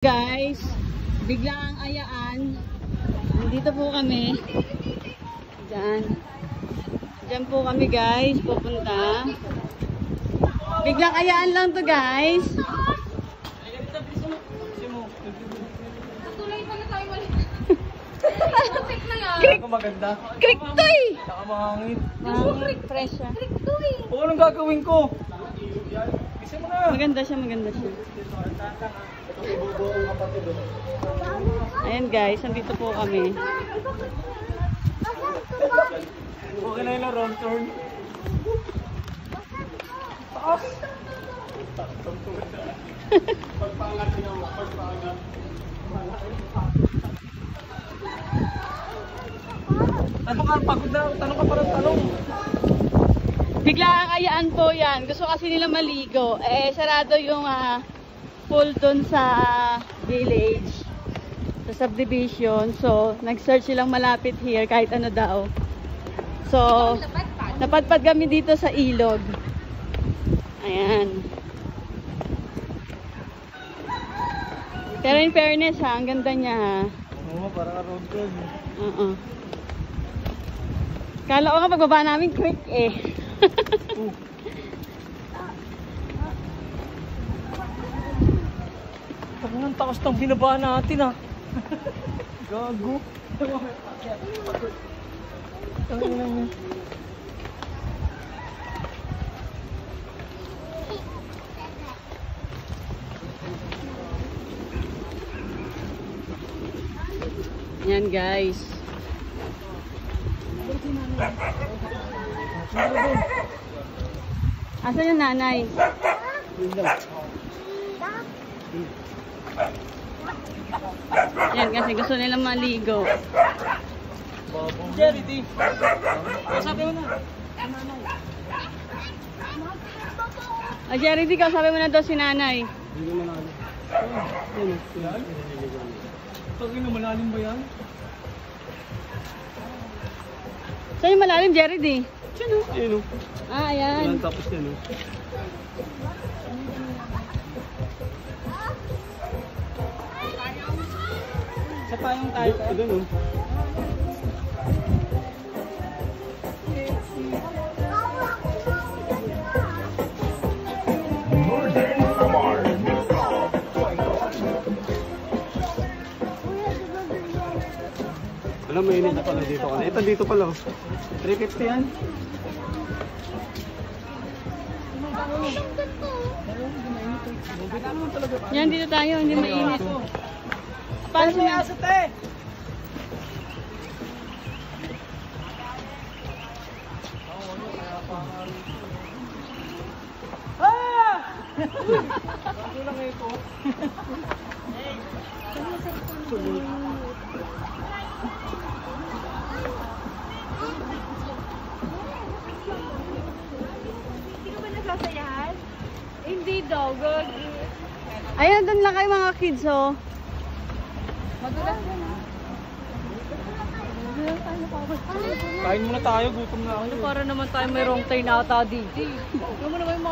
Guys, biglang ayaan. Nandito po kami. Diyan po kami guys, pupunta. Biglang ayaan lang to guys. Tuloy pa na tayo mali. Ako maganda. Kriktoy! Saka mahangin. Fresh siya. O, anong gagawin ko? Bisa mo na. Maganda siya, maganda siya. Ayan guys, nandito po kami. Okay na yun, wrong turn. Taas! Tanong ka, pagod na. Tanong ka parang tanong. Biglang ayaan po yan. Gusto kasi nila maligo. Eh, sarado yung pool dun sa village. Sa subdivision. So, nag-search silang malapit here kahit ano daw. So, napadpad kami dito sa ilog. Ayan. Pero in fairness ha, ang ganda niya ha. Oo, parang road turn. Kala ko nga pagbaba namin quick eh. Ang takas ng binaba natin ah. Gago. Yan guys. Asan yung nanay? Yan kasi gusto nilang maligo. Jerry D. Sabi mo na. Jerry D, sabi mo na daw si nanay. Hindi mo na ano. Yan? Tagin na malalim ba yan? Saan yung malalim, Jerry D? Yan o. Yan o. Ah, ayan. Yan tapos yan o. Sa payong tayo. Doon o. Alam mo, init na pala dito. Ito dito pala. 350 yan. Yan, dito tayo. Hindi mainit. Paano may aso, te? Ah! Ano lang ito? Hindi ka ba nagsasayahan? Hindi daw, gag. Ayun, doon lang kayo mga kids, oh. Madulas na na. Kain muna tayo, gutom na ako. Para naman tayo may wrong turn ata dito. Ano mo naman yung mga